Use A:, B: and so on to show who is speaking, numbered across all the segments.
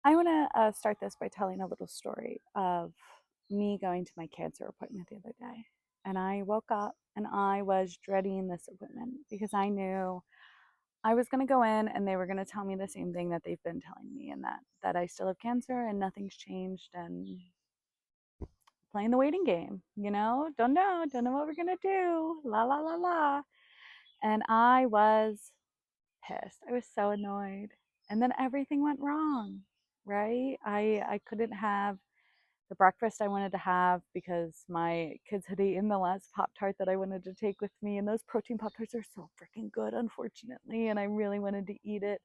A: I want to start this by telling a little story of me going to my cancer appointment the other day. And I woke up and I was dreading this appointment because I knew I was going to go in and they were going to tell me the same thing that they've been telling me, and that I still have cancer and nothing's changed, and playing the waiting game, don't know what we're going to do. La la la la. And I was pissed. I was so annoyed. And then everything went wrong, right? I couldn't have the breakfast I wanted to have because my kids had eaten the last Pop Tart that I wanted to take with me. And those protein Pop Tarts are so freaking good, unfortunately. And I really wanted to eat it.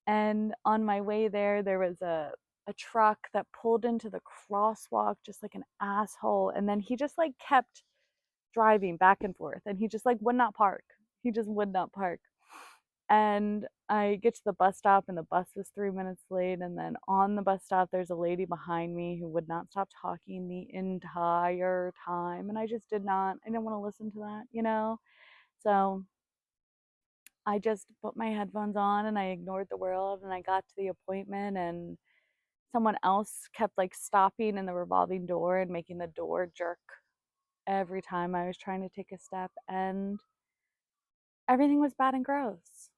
A: And on my way there, there was a truck that pulled into the crosswalk just like an asshole. And then he just like kept driving back and forth, and he just like would not park. He just would not park. And I get to the bus stop, and the bus was 3 minutes late. And then on the bus stop, there's a lady behind me who would not stop talking the entire time. And I just I didn't want to listen to that. So I just put my headphones on and I ignored the world, and I got to the appointment, and someone else kept like stopping in the revolving door and making the door jerk every time I was trying to take a step. And everything was bad and gross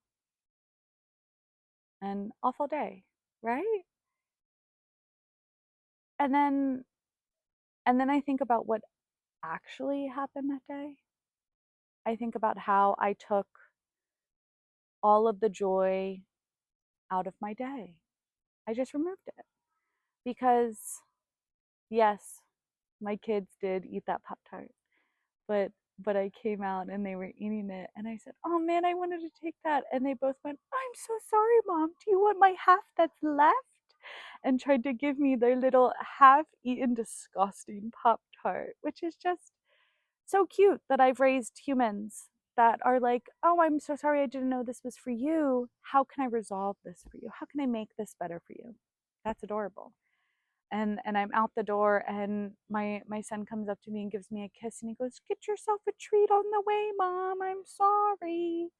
A: and awful day, right? And then I think about what actually happened that day. I think about how I took all of the joy out of my day. I just removed it because yes, my kids did eat that Pop Tart, but I came out and they were eating it, and I said, "Oh man, I wanted to take that." And they both went, "I'm so sorry, Mom. Do you want my half that's left?" And tried to give me their little half-eaten disgusting Pop Tart, which is just so cute that I've raised humans that are like, "Oh, I'm so sorry, I didn't know this was for you. How can I resolve this for you? How can I make this better for you?" That's adorable. And I'm out the door, and my son comes up to me and gives me a kiss, and he goes, "Get yourself a treat on the way, Mom. I'm sorry."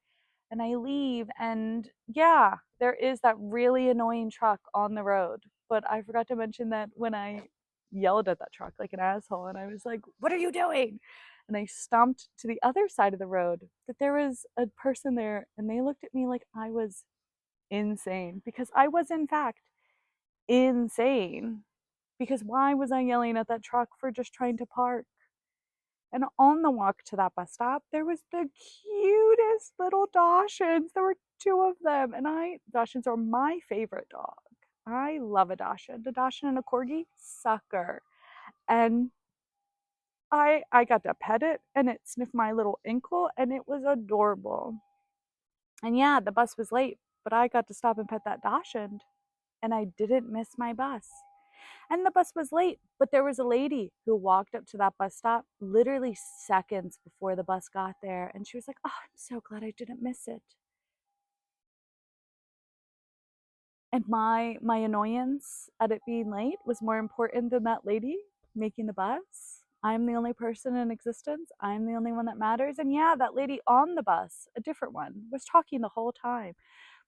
A: And I leave, and yeah, there is that really annoying truck on the road. But I forgot to mention that when I yelled at that truck like an asshole, and I was like, "What are you doing?" And I stomped to the other side of the road, that there was a person there, and they looked at me like I was insane, because I was in fact insane. Because why was I yelling at that truck for just trying to park? And on the walk to that bus stop, there was the cutest little Dachshunds. There were two of them, and Dachshunds are my favorite dog. I love a Dachshund. A Dachshund and a Corgi, sucker. And I got to pet it, and it sniffed my little ankle, and it was adorable. And yeah, the bus was late, but I got to stop and pet that Dachshund, and I didn't miss my bus. And the bus was late, but there was a lady who walked up to that bus stop literally seconds before the bus got there, and she was like, "Oh, I'm so glad I didn't miss it." And my annoyance at it being late was more important than that lady making the bus. I'm the only person in existence. I'm the only one that matters. And yeah, that lady on the bus, a different one, was talking the whole time.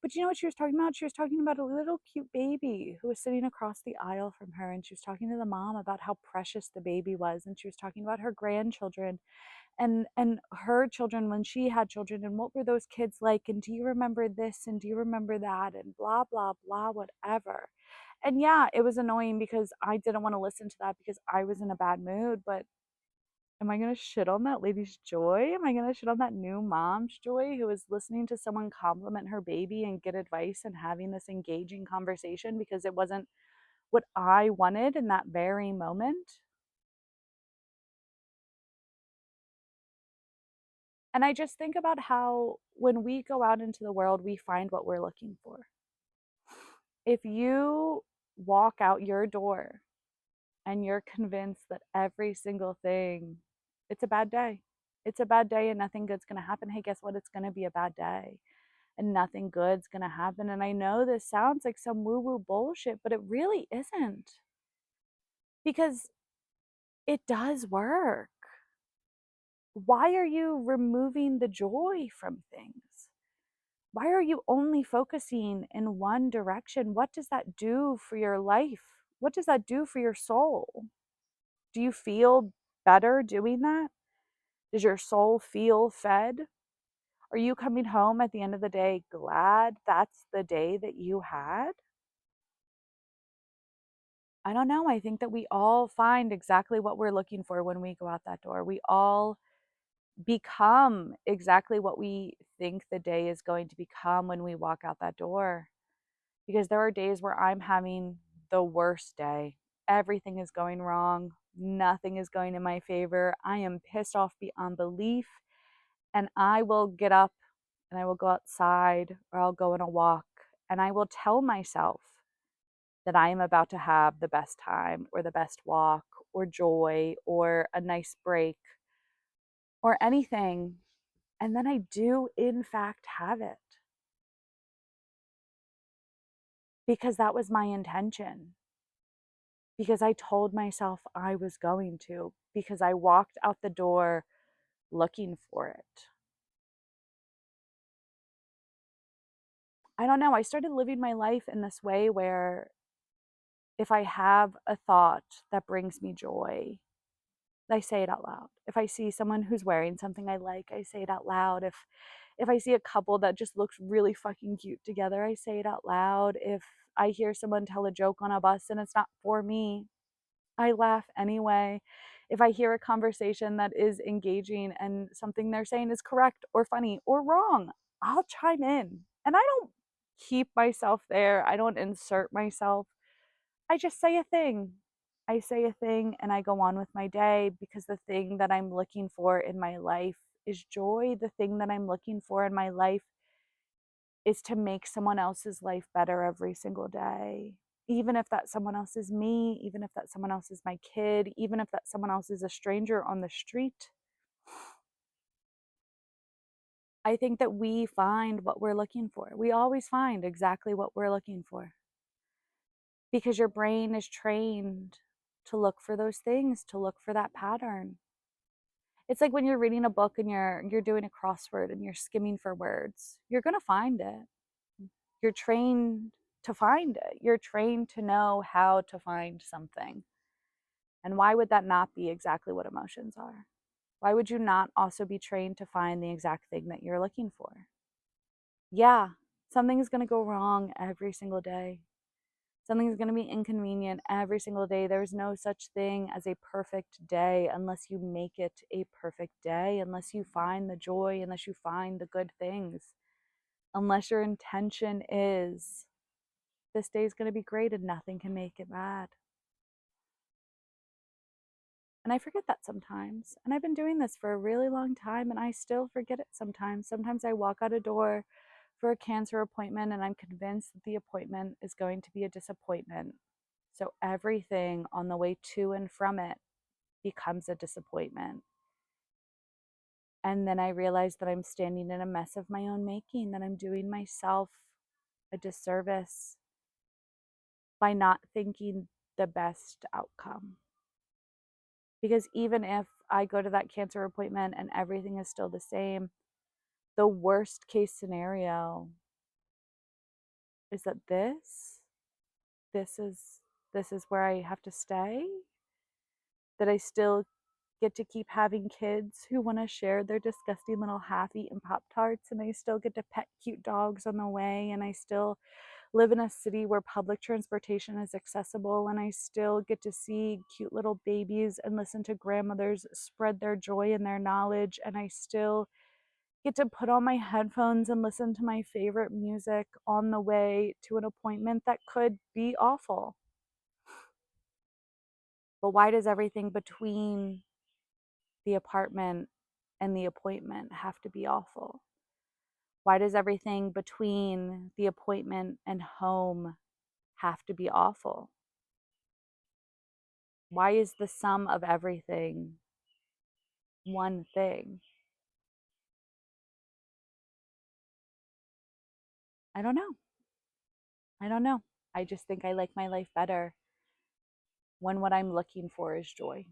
A: But you know what she was talking about? She was talking about a little cute baby who was sitting across the aisle from her. And she was talking to the mom about how precious the baby was. And she was talking about her grandchildren and her children when she had children, and what were those kids like, and do you remember this, and do you remember that, and blah blah blah, whatever. And yeah, it was annoying because I didn't want to listen to that because I was in a bad mood. But am I going to shit on that lady's joy? Am I going to shit on that new mom's joy who is listening to someone compliment her baby and get advice and having this engaging conversation because it wasn't what I wanted in that very moment? And I just think about how when we go out into the world, we find what we're looking for. If you walk out your door and you're convinced that every single thing, it's a bad day. It's a bad day and nothing good's going to happen. Hey, guess what? It's going to be a bad day and nothing good's going to happen. And I know this sounds like some woo woo bullshit, but it really isn't, because it does work. Why are you removing the joy from things? Why are you only focusing in one direction? What does that do for your life? What does that do for your soul? Do you feel better doing that? Does your soul feel fed? Are you coming home at the end of the day glad that's the day that you had? I don't know. I think that we all find exactly what we're looking for when we go out that door. We all become exactly what we think the day is going to become when we walk out that door. Because there are days where I'm having the worst day. Everything is going wrong. Nothing is going in my favor. I am pissed off beyond belief. And I will get up and I will go outside or I'll go on a walk and I will tell myself that I am about to have the best time or the best walk or joy or a nice break or anything. And then I do, in fact, have it because that was my intention. Because I told myself I was going to, because I walked out the door looking for it. I don't know. I started living my life in this way where if I have a thought that brings me joy, I say it out loud. If I see someone who's wearing something I like, I say it out loud. If I see a couple that just looks really fucking cute together, I say it out loud. If I hear someone tell a joke on a bus and it's not for me, I laugh anyway. If I hear a conversation that is engaging and something they're saying is correct or funny or wrong, I'll chime in. And I don't keep myself there. I don't insert myself. I just say a thing. I say a thing and I go on with my day because the thing that I'm looking for in my life is joy. The thing that I'm looking for in my life is to make someone else's life better every single day. Even if that someone else is me, even if that someone else is my kid, even if that someone else is a stranger on the street. I think that we find what we're looking for. We always find exactly what we're looking for because your brain is trained to look for those things, to look for that pattern. It's like when you're reading a book and you're doing a crossword and you're skimming for words. You're going to find it. You're trained to find it. You're trained to know how to find something. And why would that not be exactly what emotions are? Why would you not also be trained to find the exact thing that you're looking for? Yeah, something's going to go wrong every single day. Something's going to be inconvenient every single day. There's no such thing as a perfect day unless you make it a perfect day, unless you find the joy, unless you find the good things, unless your intention is this day is going to be great and nothing can make it bad. And I forget that sometimes. And I've been doing this for a really long time and I still forget it sometimes. Sometimes I walk out a door for a cancer appointment and I'm convinced that the appointment is going to be a disappointment. So everything on the way to and from it becomes a disappointment. And then I realize that I'm standing in a mess of my own making, that I'm doing myself a disservice by not thinking the best outcome. Because even if I go to that cancer appointment and everything is still the same, the worst case scenario is that this is this is where I have to stay, that I still get to keep having kids who want to share their disgusting little half-eaten Pop-Tarts, and I still get to pet cute dogs on the way, and I still live in a city where public transportation is accessible, and I still get to see cute little babies and listen to grandmothers spread their joy and their knowledge, and I still get to put on my headphones and listen to my favorite music on the way to an appointment that could be awful. But why does everything between the apartment and the appointment have to be awful? Why does everything between the appointment and home have to be awful? Why is the sum of everything one thing? I don't know. I don't know. I just think I like my life better when what I'm looking for is joy.